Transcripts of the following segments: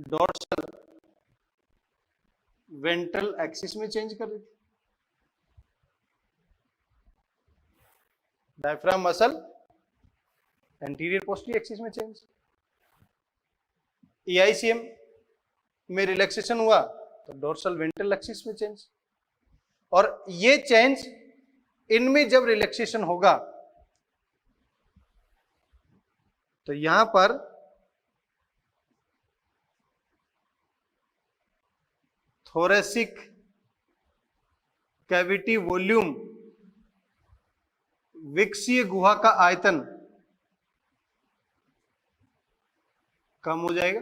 Dorsal ventral axis में change कर रही थी। Diaphragm muscle anterior posterior axis में चेंज। EICM में रिलैक्सेशन हुआ तो डोर्सल वेंट्रल एक्सिस में चेंज। और ये चेंज इनमें जब रिलैक्सेशन होगा तो यहां पर थोरेसिक कैविटी वॉल्यूम, विक्सीय गुहा का आयतन कम हो जाएगा।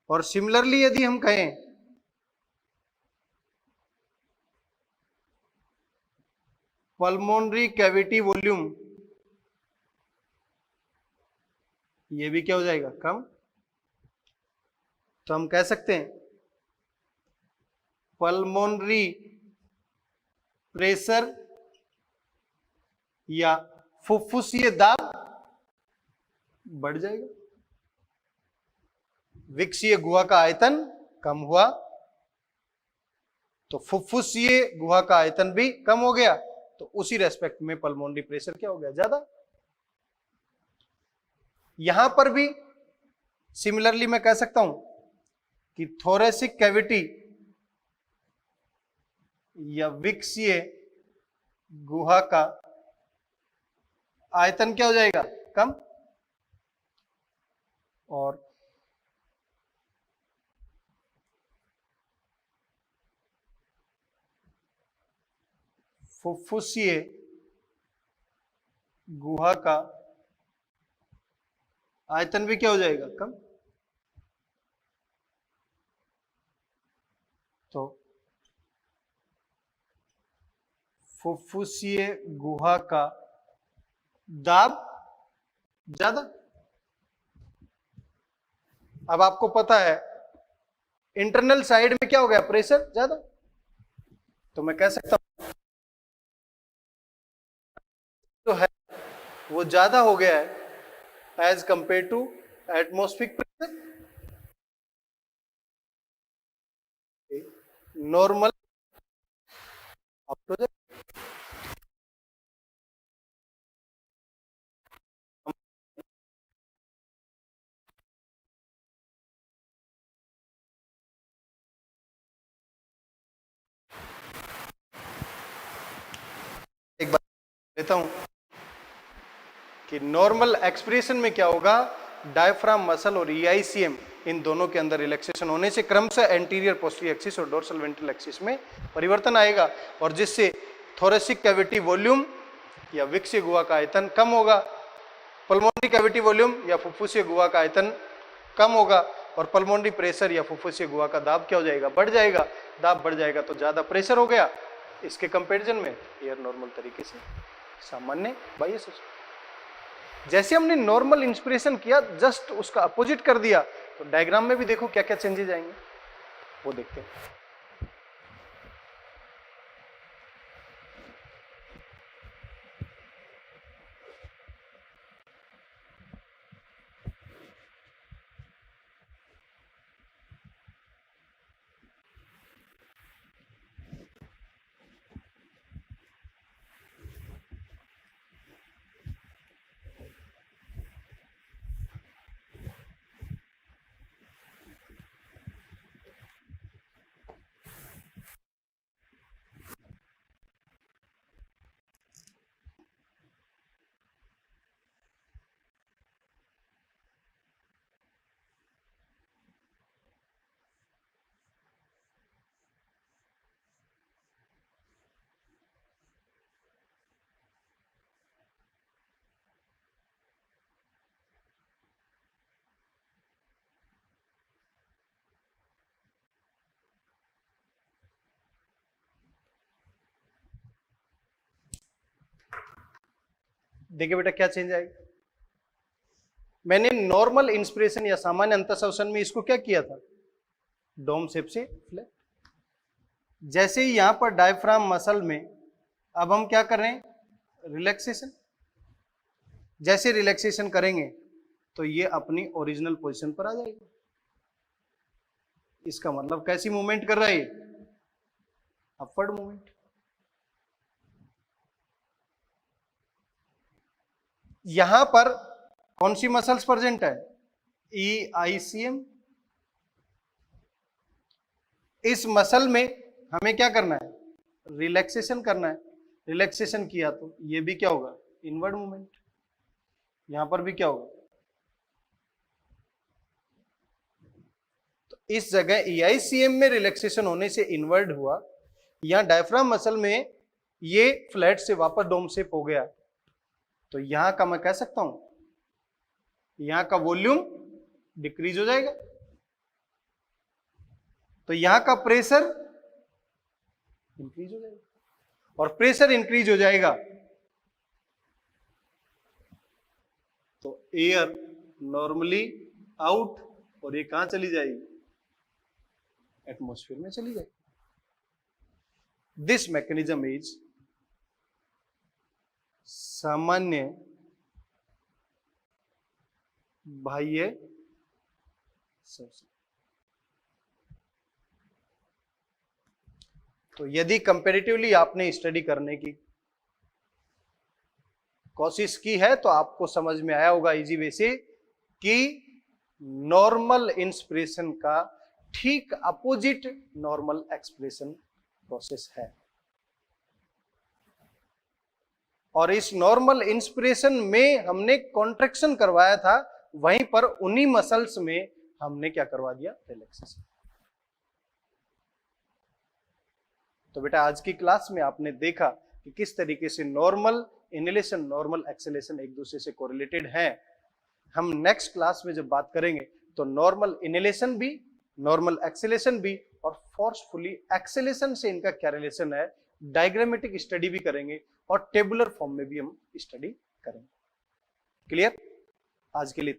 और सिमिलरली यदि हम कहें पल्मोनरी कैविटी वॉल्यूम, ये भी क्या हो जाएगा, कम। तो हम कह सकते हैं पल्मोनरी प्रेशर या फुफ्फुसीय दाब बढ़ जाएगा। विक्सीय गुहा का आयतन कम हुआ तो फुफ्फुसीय गुहा का आयतन भी कम हो गया, तो उसी रेस्पेक्ट में पल्मोनरी प्रेशर क्या हो गया, ज्यादा। यहां पर भी सिमिलरली मैं कह सकता हूं कि थोरेसिक कैविटी या विक्सीय गुहा का आयतन क्या हो जाएगा, कम। और फुफ्फुसीय गुहा का आयतन भी क्या हो जाएगा, कम। तो फुफ्फुसीय गुहा का दाब ज्यादा। अब आपको पता है इंटरनल साइड में क्या हो गया, प्रेशर ज्यादा। तो मैं कह सकता हूं जो है वो ज्यादा हो गया है as compared to atmospheric pressure. Normal एक बार लेता हूं कि नॉर्मल एक्सप्रेशन में क्या होगा, डायफ्राम मसल और EICM इन दोनों के अंदर रिलैक्सेशन होने से क्रमशः एंटीरियर पोस्टीरियर एक्सिस और डोर्सल वेंट्रल एक्सिस में परिवर्तन आएगा, और जिससे थोरेसिक कैविटी वॉल्यूम या विक्सीय गुहा का आयतन कम होगा, पल्मोनरी कैविटी वॉल्यूम या फुफ्फुसीय गुहा का आयतन कम होगा, और पल्मोनरी प्रेशर या फुफ्फुसीय गुहा का दाब क्या हो जाएगा, बढ़ जाएगा। दाब बढ़ जाएगा तो ज्यादा प्रेशर हो गया, इसके कंपैरिजन में एयर नॉर्मल तरीके से सामान्य बाह्य सिस्टम। जैसे हमने नॉर्मल इंस्पिरेशन किया, जस्ट उसका अपोजिट कर दिया, तो डायग्राम में भी देखो क्या क्या चेंजेस आएंगे, वो देखते हैं। देखिए बेटा क्या चेंज आएगा। मैंने नॉर्मल इंस्पिरेशन या सामान्य अंतःश्वसन में इसको क्या किया था, डोम शेप से फ्लैट। जैसे ही यहां पर डायफ्राम मसल में अब हम क्या कर रहे हैं, रिलैक्सेशन। जैसे रिलैक्सेशन करेंगे तो ये अपनी ओरिजिनल पोजीशन पर आ जाएगी। इसका मतलब कैसी मूवमेंट कर रहा है, अपवर्ड मूवमेंट। यहां पर कौन सी मसल्स प्रेजेंट है, EICM। इस मसल में हमें क्या करना है, रिलैक्सेशन करना है। रिलैक्सेशन किया तो ये भी क्या होगा, इनवर्ड मूवमेंट। यहां पर भी क्या होगा, तो इस जगह EICM में रिलैक्सेशन होने से इनवर्ड हुआ, यहां डायफ्राम मसल में ये फ्लैट से वापस डोम शेप हो गया। तो यहां का मैं कह सकता हूं, यहां का वॉल्यूम डिक्रीज हो जाएगा, तो यहां का प्रेशर इंक्रीज हो जाएगा, और प्रेशर इंक्रीज हो जाएगा तो एयर नॉर्मली आउट, और ये कहां चली जाएगी, एटमॉस्फेयर में चली जाएगी। दिस मैकेनिज्म इज सामान्य बाह्य शोषण। तो यदि कंपैरेटिवली आपने स्टडी करने की कोशिश की है तो आपको समझ में आया होगा इजी वे से कि नॉर्मल इंस्पिरेशन का ठीक अपोजिट नॉर्मल एक्सप्रेशन प्रोसेस है, और इस नॉर्मल इंस्पिरेशन में हमने कॉन्ट्रैक्शन करवाया था, वहीं पर उन्हीं मसल्स में हमने क्या करवा दिया, रिलैक्सेशन। तो बेटा आज की क्लास में आपने देखा कि किस तरीके से नॉर्मल इनहेलेशन नॉर्मल एक्सेलेशन एक दूसरे से कोरिलेटेड हैं। हम नेक्स्ट क्लास में जब बात करेंगे तो नॉर्मल इनहेलेशन भी, नॉर्मल एक्सेलेशन भी, और फोर्सफुली एक्सेलेशन से इनका क्या रिलेशन है, डायग्रामेटिक स्टडी भी करेंगे, और टेबुलर फॉर्म में भी हम स्टडी करेंगे। क्लियर? आज के लिए